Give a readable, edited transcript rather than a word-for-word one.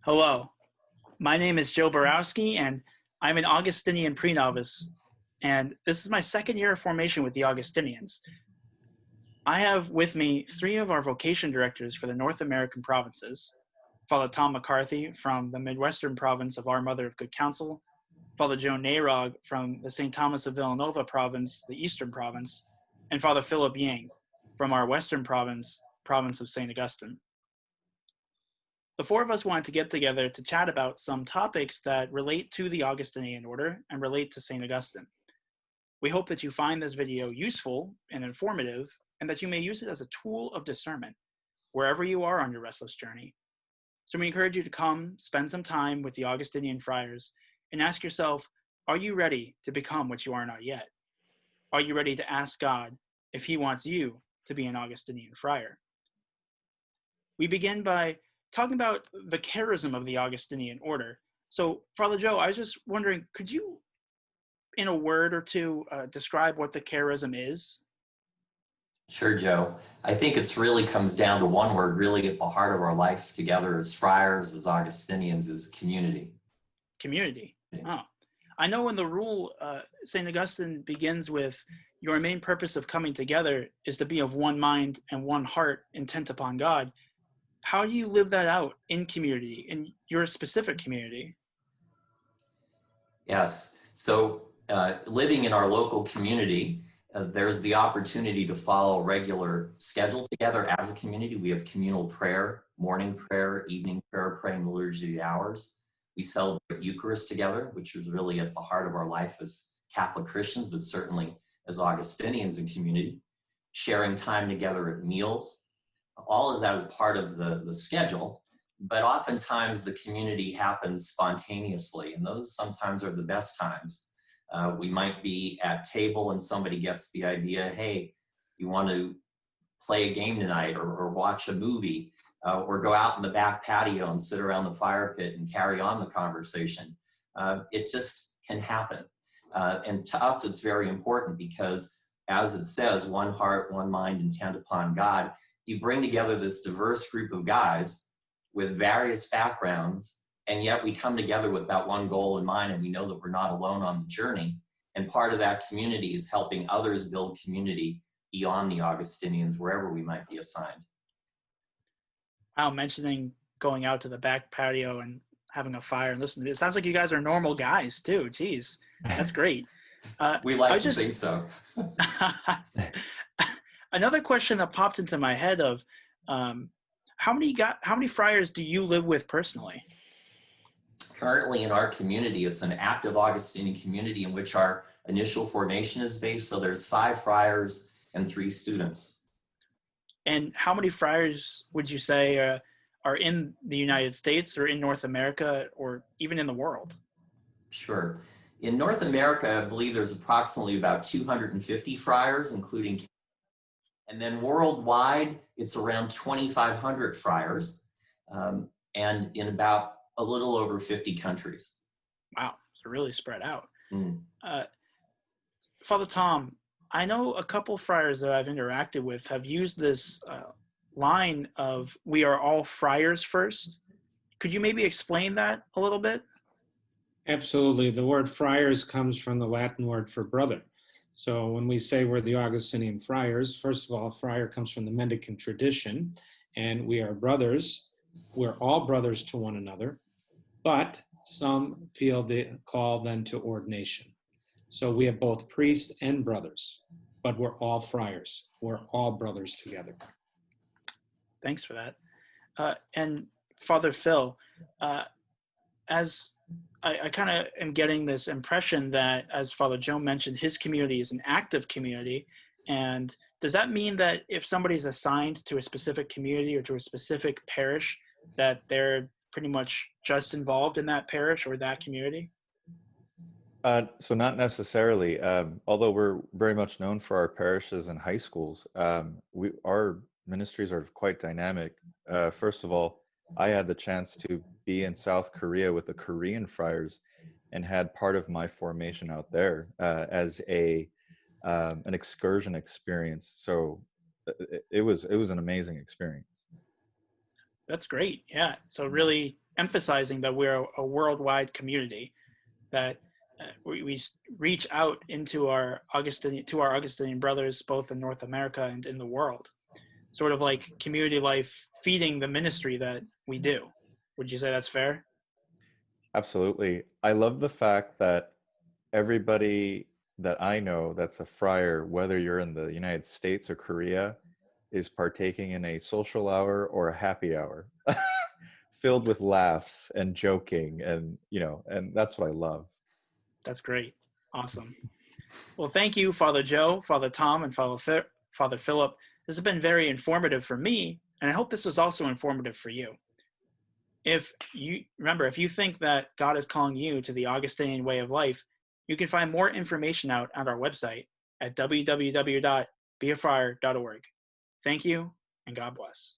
Hello, my name is Joe Barowski, and I'm an Augustinian pre-novice, and this is my second year of formation with the Augustinians. I have with me three of our vocation directors for the North American provinces, Father Tom McCarthy from the Midwestern province of Our Mother of Good Counsel, Father Joe Narog from the St. Thomas of Villanova Province, the Eastern province, and Father Philip Yang from our Western province, province of St. Augustine. The four of us wanted to get together to chat about some topics that relate to the Augustinian order and relate to St. Augustine. We hope that you find this video useful and informative, and that you may use it as a tool of discernment wherever you are on your restless journey. So we encourage you to come spend some time with the Augustinian friars and ask yourself, are you ready to become what you are not yet? Are you ready to ask God if he wants you to be an Augustinian friar? We begin by talking about the charism of the Augustinian order. So, Father Joe, I was just wondering, could you, in a word or two, describe what the charism is? Sure, Joe. I think it's really comes down to one word, really at the heart of our life together as friars, as Augustinians, is community. Community. Oh, I know in the rule, St. Augustine begins with, your main purpose of coming together is to be of one mind and one heart intent upon God. How do you live that out in community, in your specific community? Yes. So living in our local community, there's the opportunity to follow a regular schedule together as a community. We have communal prayer, morning prayer, evening prayer, praying the liturgy of the hours. We celebrate Eucharist together, which is really at the heart of our life as Catholic Christians, but certainly as Augustinians in community. Sharing time together at meals. All of that is part of the schedule, but oftentimes the community happens spontaneously, and those sometimes are the best times. We might be at table and somebody gets the idea, hey, you want to play a game tonight or watch a movie or go out in the back patio and sit around the fire pit and carry on the conversation. It just can happen. And to us, it's very important because, as it says, one heart, one mind, intent upon God. You bring together this diverse group of guys with various backgrounds, and yet we come together with that one goal in mind, and we know that we're not alone on the journey. And part of that community is helping others build community beyond the Augustinians, wherever we might be assigned. Wow, mentioning going out to the back patio and having a fire and listening to it. It sounds like you guys are normal guys too. Jeez, that's great. We like to think so. Another question that popped into my head of how many friars do you live with personally? Currently in our community, it's an active Augustinian community in which our initial formation is based. So there's 5 friars and 3 students. And how many friars would you say are in the United States or in North America or even in the world? Sure. In North America, I believe there's approximately about 250 friars, including. And then worldwide, it's around 2,500 friars, and in about a little over 50 countries. Wow, so really spread out. Mm. Father Tom, I know a couple friars that I've interacted with have used this line of, we are all friars first. Could you maybe explain that a little bit? Absolutely. The word friars comes from the Latin word for brother. So when we say we're the Augustinian friars, first of all, friar comes from the mendicant tradition, and we are brothers. We're all brothers to one another, but some feel the call then to ordination. So we have both priests and brothers, but we're all friars. We're all brothers together. Thanks for that. And Father Phil, as I kind of am getting this impression that, as Father Joe mentioned, his community is an active community. And does that mean that if somebody's assigned to a specific community or to a specific parish, that they're pretty much just involved in that parish or that community? So not necessarily, although we're very much known for our parishes and high schools. Our ministries are quite dynamic. First of all, I had the chance to be in South Korea with the Korean friars and had part of my formation out there as an excursion experience. So it was an amazing experience. That's great. Yeah. So really emphasizing that we're a worldwide community, that we reach out into our Augustinian brothers, both in North America and in the world, sort of like community life feeding the ministry that we do. Would you say that's fair? Absolutely. I love the fact that everybody that I know that's a friar, whether you're in the United States or Korea, is partaking in a social hour or a happy hour filled with laughs and joking, and and that's what I love. That's great. Awesome. Well, thank you, Father Joe, Father Tom, and Father Philip. This has been very informative for me, and I hope this was also informative for you. If you think that God is calling you to the Augustinian way of life, you can find more information out on our website at www.beafriar.org. Thank you, and God bless.